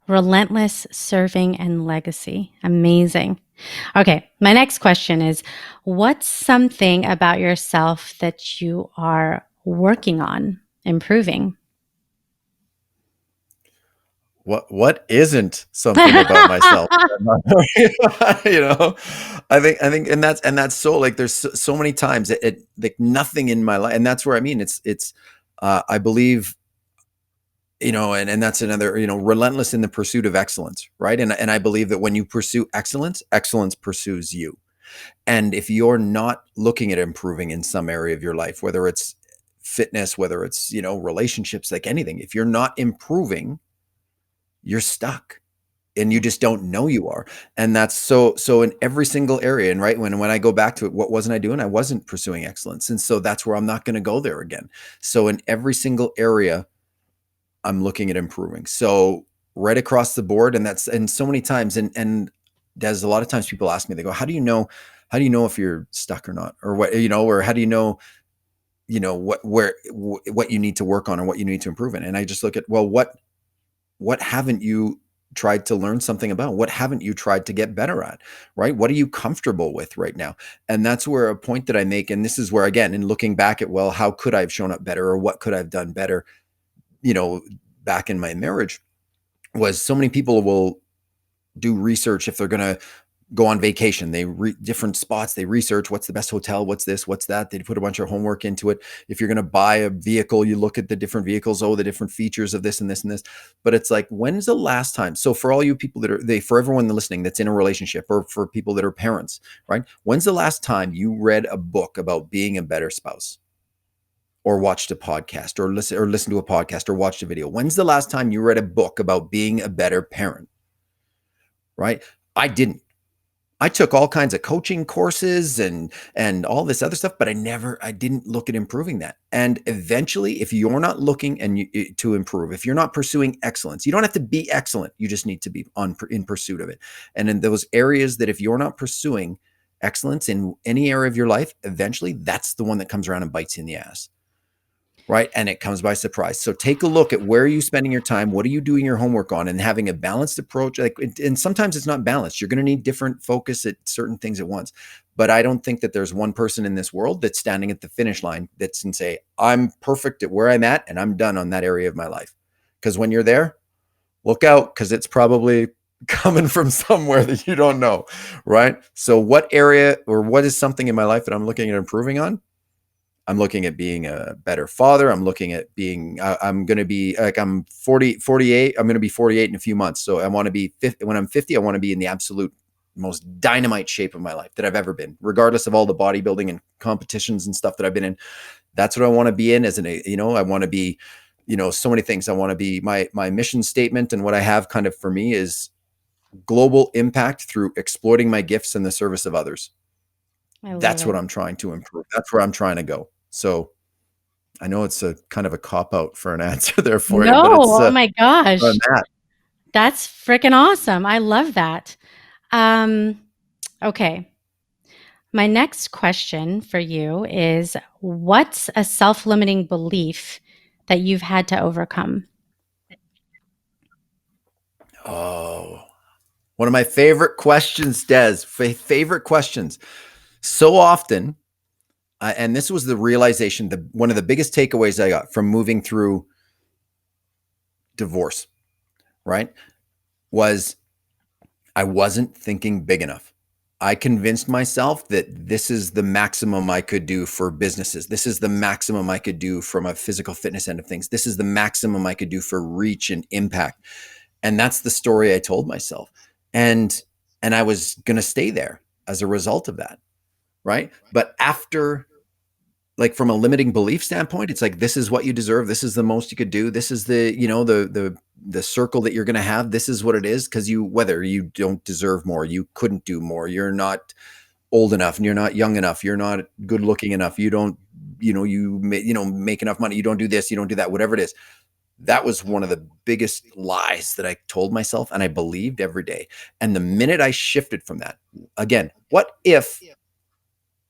Relentless serving and legacy. Amazing. Okay, my next question is, what's something about yourself that you are working on improving? What isn't something about myself? you know, I think, and that's so, like, there's so many times it like nothing in my life, and that's where, I mean, it's I believe, and that's another, relentless in the pursuit of excellence, right? And I believe that when you pursue excellence, excellence pursues you. And if you're not looking at improving in some area of your life, whether it's fitness, whether it's, relationships, like anything, if you're not improving, you're stuck and you just don't know you are. And that's so in every single area. And right, when I go back to it, what wasn't I doing? I wasn't pursuing excellence. And so that's where I'm not going to go there again. So in every single area, I'm looking at improving. So right across the board. And so many times, and there's a lot of times people ask me, they go, how do you know if you're stuck or not? Or what, or how do what you need to work on or what you need to improve in? And I just look at, well, what haven't you tried to learn something about? What haven't you tried to get better at, right? What are you comfortable with right now? And that's where a point that I make, and this is where, again, in looking back at, well, how could I have shown up better, or what could I have done better, you know, back in my marriage, was so many people will do research if they're going to go on vacation. They different spots. They research what's the best hotel, what's this, what's that. They put a bunch of homework into it. If you're going to buy a vehicle, you look at the different vehicles, the different features of this and this and this. But it's like, when's the last time? So for all you people for everyone listening that's in a relationship, or for people that are parents, right? When's the last time you read a book about being a better spouse? Or watched a podcast, or listen to a podcast, or watched a video? When's the last time you read a book about being a better parent? Right? I didn't. I took all kinds of coaching courses and all this other stuff, but I didn't look at improving that. And eventually, if you're not looking to improve, if you're not pursuing excellence, you don't have to be excellent. You just need to be in pursuit of it. And in those areas that if you're not pursuing excellence in any area of your life, eventually that's the one that comes around and bites you in the ass. Right. And it comes by surprise. So take a look at, where are you spending your time? What are you doing your homework on? And having a balanced approach. And sometimes it's not balanced. You're going to need different focus at certain things at once. But I don't think that there's one person in this world that's standing at the finish line that's can say, I'm perfect at where I'm at and I'm done on that area of my life. Because when you're there, look out, because it's probably coming from somewhere that you don't know. Right. So what area, or what is something in my life that I'm looking at improving on? I'm looking at being a better father. I'm looking at being, I'm going to be like, I'm 48. I'm going to be 48 in a few months. So I want to be 50. When I'm 50, I want to be in the absolute most dynamite shape of my life that I've ever been, regardless of all the bodybuilding and competitions and stuff that I've been in. That's what I want to be in I want to be, so many things. I want to be, my mission statement and what I have kind of for me is global impact through exploiting my gifts in the service of others. I love That's it. what I'm trying to improve. That's where I'm trying to go. So I know it's a kind of a cop out for an answer there for you, but No, it's oh my where gosh. I'm at. That's freaking awesome. I love that. Um, okay. My next question for you is what's a self-limiting belief that you've had to overcome? Oh, one of my favorite questions, Des. Favorite questions. So often, and this was the realization, one of the biggest takeaways I got from moving through divorce, right, was I wasn't thinking big enough. I convinced myself that this is the maximum I could do for businesses. This is the maximum I could do from a physical fitness end of things. This is the maximum I could do for reach and impact. And that's the story I told myself. And I was going to stay there as a result of that, right? But after, like, from a limiting belief standpoint, it's like, this is what you deserve. This is the most you could do. This is the, the circle that you're going to have. This is what it is. Cause whether you don't deserve more, you couldn't do more. You're not old enough and you're not young enough. You're not good looking enough. You don't, make enough money. You don't do this. You don't do that, whatever it is. That was one of the biggest lies that I told myself and I believed every day. And the minute I shifted from that, again, what if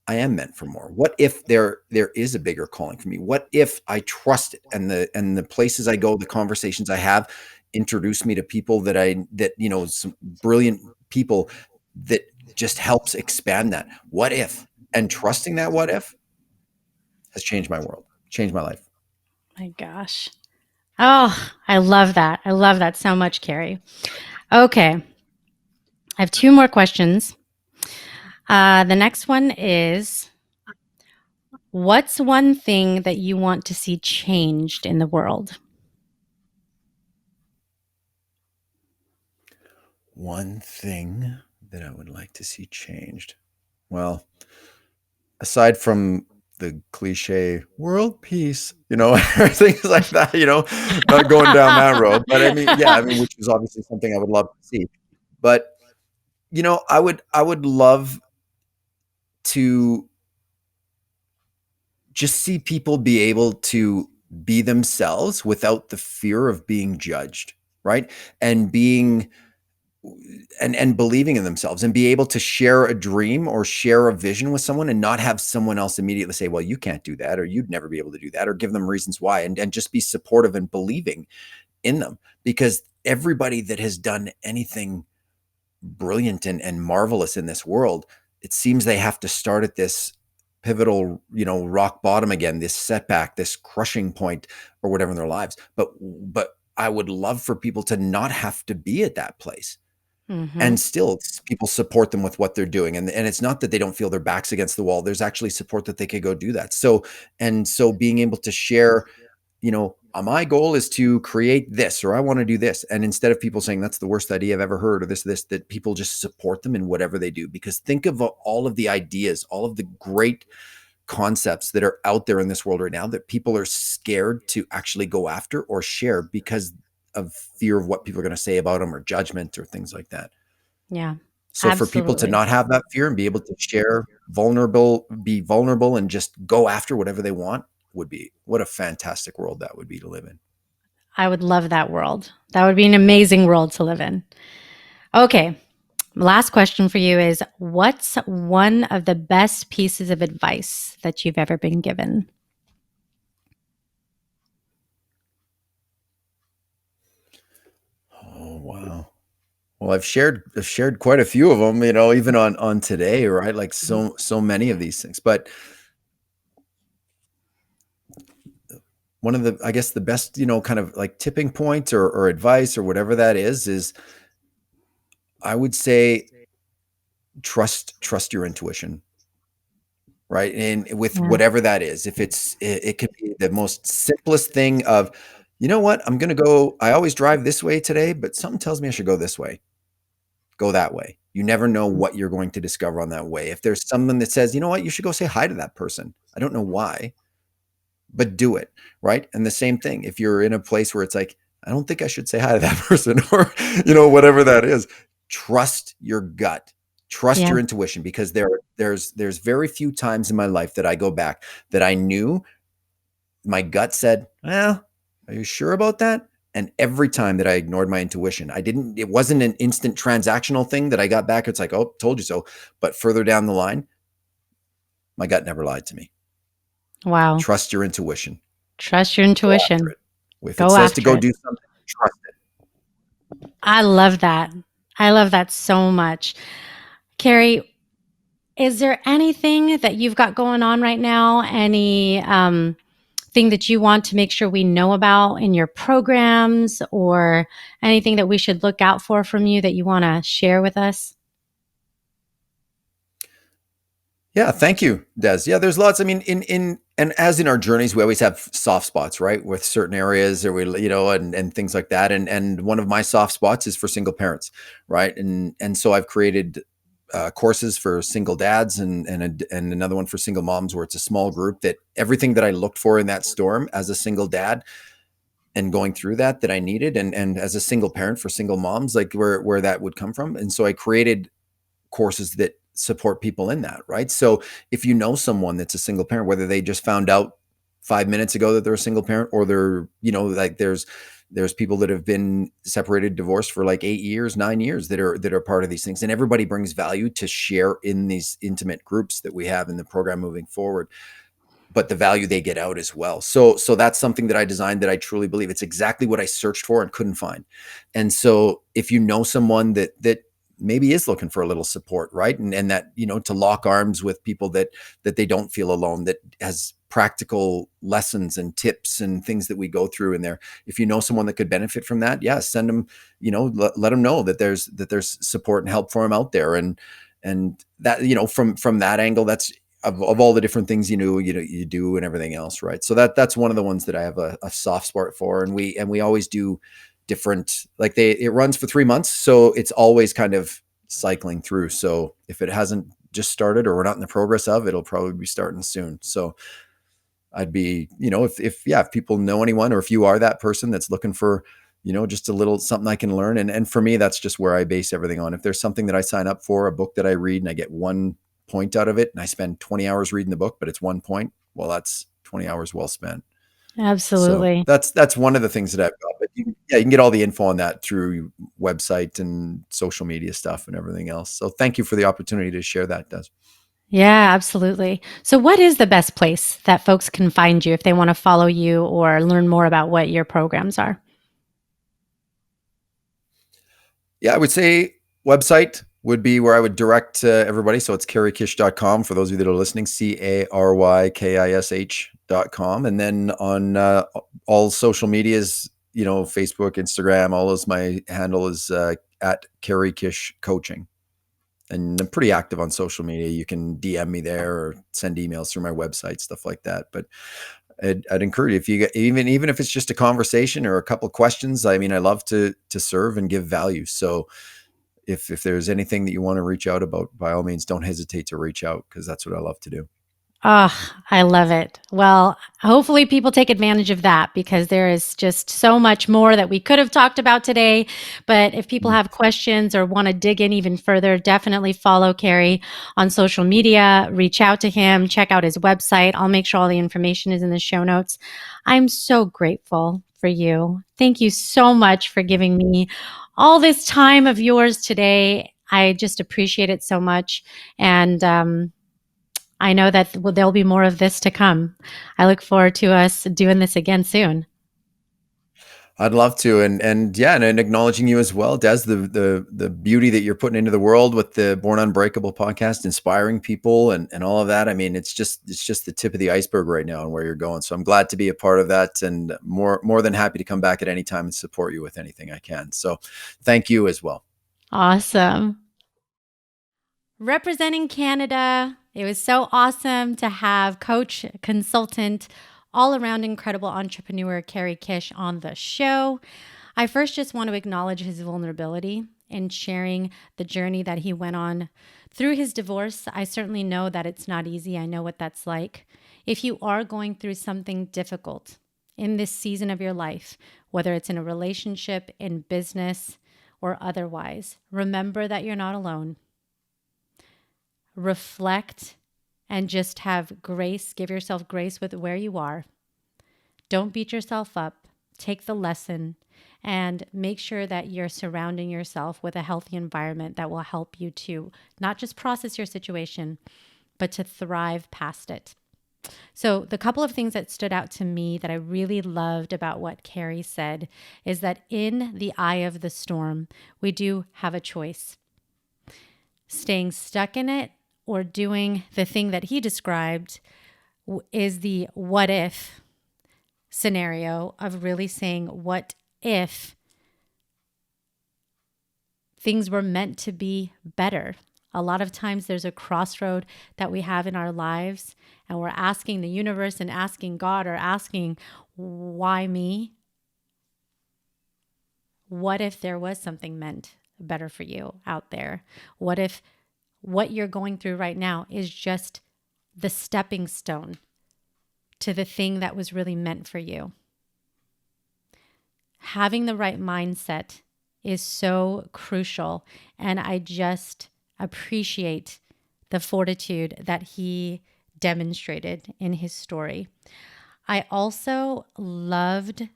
I am meant for more? What if there is a bigger calling for me? What if I trust it and the places I go, the conversations I have introduce me to people some brilliant people that just helps expand that. What if? And trusting that what if has changed my world, changed my life. My gosh. Oh, I love that. I love that so much, Cary. Okay. I have two more questions. The next one is what's one thing that you want to see changed in the world? One thing that I would like to see changed. Well, aside from the cliche world peace, things like that, not going down that road. But which is obviously something I would love to see. But, I would love to just see people be able to be themselves without the fear of being judged, right? And being and believing in themselves and be able to share a dream or share a vision with someone and not have someone else immediately say, well, you can't do that, or you'd never be able to do that, or give them reasons why, and just be supportive and believing in them. Because everybody that has done anything brilliant and marvelous in this world, it seems they have to start at this pivotal, rock bottom again, this setback, this crushing point or whatever in their lives. But I would love for people to not have to be at that place Mm-hmm. and still people support them with what they're doing. And it's not that they don't feel their backs against the wall. There's actually support that they could go do that. So being able to share, my goal is to create this, or I want to do this. And instead of people saying that's the worst idea I've ever heard, or this, that people just support them in whatever they do. Because think of all of the ideas, all of the great concepts that are out there in this world right now that people are scared to actually go after or share because of fear of what people are going to say about them or judgment or things like that. Yeah, So for people to absolutely. not have that fear and be able to be vulnerable and just go after whatever they want what a fantastic world that would be to live in. I would love that world. That would be an amazing world to live in. Okay. Last question for you is what's one of the best pieces of advice that you've ever been given? Oh, wow. Well, I've shared quite a few of them, even on today, right? Like so many of these things. But one of the, I guess, the best, kind of like tipping point or advice or whatever that is I would say trust your intuition, right? And with Yeah. whatever that is, if it could be the most simplest thing of, you know what, I always drive this way today, but something tells me I should go this way. Go that way. You never know what you're going to discover on that way. If there's someone that says, you know what, you should go say hi to that person. I don't know why, but do it, right? And the same thing, if you're in a place where it's like, I don't think I should say hi to that person or, whatever that is, trust your gut, trust Yeah. your intuition, because there's very few times in my life that I go back that I knew my gut said, well, are you sure about that? And every time that I ignored my intuition, it wasn't an instant transactional thing that I got back. It's like, oh, told you so. But further down the line, my gut never lied to me. Wow. Trust your intuition. Trust your Go after intuition. it. If it Go says to after go it. do something, trust it. I love that. I love that so much. Cary, is there anything that you've got going on right now? Any thing that you want to make sure we know about in your programs, or anything that we should look out for from you that you want to share with us? Yeah, thank you, Des. Yeah, there's lots. I mean, in and as in our journeys, we always have soft spots, right, with certain areas, or and things like that. And one of my soft spots is for single parents, right? And so I've created courses for single dads, and another one for single moms, where it's a small group that everything that I looked for in that storm as a single dad and going through that I needed, and as a single parent for single moms, like where that would come from. And so I created courses that support people in that, right? So if you know someone that's a single parent, whether they just found out 5 minutes ago that they're a single parent, or they're, like there's people that have been separated, divorced for like 8 years, 9 years, that are part of these things. And everybody brings value to share in these intimate groups that we have in the program moving forward, but the value they get out as well. So that's something that I designed, that I truly believe it's exactly what I searched for and couldn't find. And so if you know someone that maybe is looking for a little support, right? And that, to lock arms with people that they don't feel alone, that has practical lessons and tips and things that we go through in there. If you know someone that could benefit from that, yeah, send them, let them know that there's support and help for them out there. And that, from that angle, that's of all the different things you do and everything else, right? So that's one of the ones that I have a soft spot for. And we always do different, like it runs for 3 months, so it's always kind of cycling through. So if it hasn't just started, or we're not in the progress of, it'll probably be starting soon. So I'd be, if people know anyone, or if you are that person that's looking for, just a little something I can learn. And for me, that's just where I base everything on. If there's something that I sign up for, a book that I read, and I get one point out of it, and I spend 20 hours reading the book, but it's 1 point, well, that's 20 hours well spent. So Absolutely. that's one of the things that I've got. But you can get all the info on that through website and social media stuff and everything else. So thank you for the opportunity to share that, Des. Yeah, absolutely. So, what is the best place that folks can find you if they want to follow you or learn more about what your programs are? Yeah, I would say website would be where I would direct everybody. So it's carykish.com for those of you that are listening, carykish.com. And then on all social medias, Facebook, Instagram, all those, my handle is at Cary Kish Coaching. And I'm pretty active on social media. You can DM me there, or send emails through my website, stuff like that. But I'd encourage you, if you get, even if it's just a conversation or a couple of questions. I mean, I love to serve and give value. So if there's anything that you want to reach out about, by all means, don't hesitate to reach out, because that's what I love to do. Oh, I love it. Well, hopefully people take advantage of that, because there is just so much more that we could have talked about today. But if people Mm. have questions or want to dig in even further, definitely follow Cary on social media, reach out to him, check out his website. I'll make sure all the information is in the show notes. I'm so grateful for you. Thank you so much for giving me all this time of yours today. I just appreciate it so much. And, I know that there'll be more of this to come. I look forward to us doing this again soon. I'd love to, and yeah, and acknowledging you as well, Des, the beauty that you're putting into the world with the Born Unbreakable podcast, inspiring people, and all of that. I mean, it's just the tip of the iceberg right now and where you're going. So I'm glad to be a part of that, and more than happy to come back at any time and support you with anything I can. So thank you as well. Awesome. Representing Canada, it was so awesome to have coach, consultant, all around incredible entrepreneur Cary Kish on the show. I first just want to acknowledge his vulnerability in sharing the journey that he went on through his divorce. I certainly know that it's not easy. I know what that's like. If you are going through something difficult in this season of your life, whether it's in a relationship, in business, or otherwise, remember that you're not alone. Reflect and just have grace, give yourself grace with where you are. Don't beat yourself up. Take the lesson and make sure that you're surrounding yourself with a healthy environment that will help you to not just process your situation, but to thrive past it. So the couple of things that stood out to me that I really loved about what Cary said is that in the eye of the storm, we do have a choice. Staying stuck in it or doing the thing that he described is the what if scenario of really saying, what if things were meant to be better? A lot of times there's a crossroad that we have in our lives and we're asking the universe and asking God or asking, why me? What if there was something meant better for you out there? What if what you're going through right now is just the stepping stone to the thing that was really meant for you? Having the right mindset is so crucial. And I just appreciate the fortitude that he demonstrated in his story. I also loved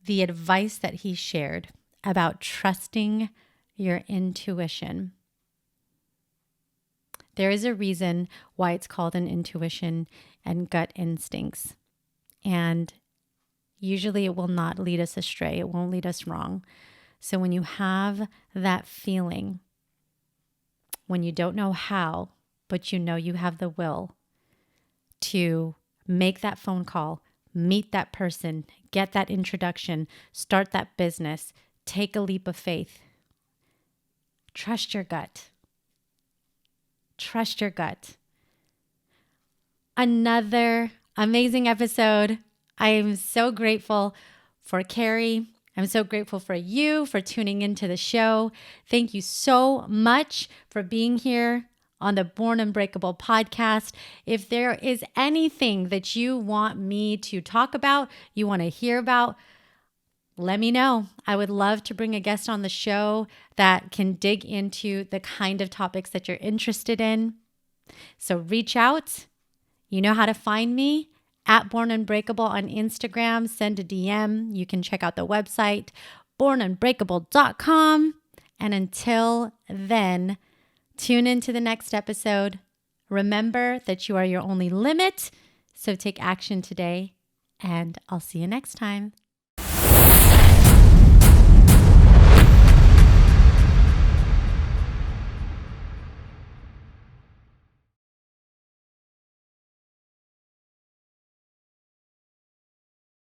the advice that he shared about trusting your intuition. There is a reason why it's called an intuition and gut instincts. And usually it will not lead us astray. It won't lead us wrong. So when you have that feeling, when you don't know how, but you know you have the will to make that phone call, meet that person, get that introduction, start that business, take a leap of faith. Trust your gut. Trust your gut. Another amazing episode. I am so grateful for Cary. I'm so grateful for you for tuning into the show. Thank you so much for being here on the Born Unbreakable podcast. If there is anything that you want me to talk about, you want to hear about, let me know. I would love to bring a guest on the show that can dig into the kind of topics that you're interested in. So reach out. You know how to find me. At Born Unbreakable on Instagram, send a DM. You can check out the website, bornunbreakable.com. And until then, tune into the next episode. Remember that you are your only limit. So take action today, and I'll see you next time.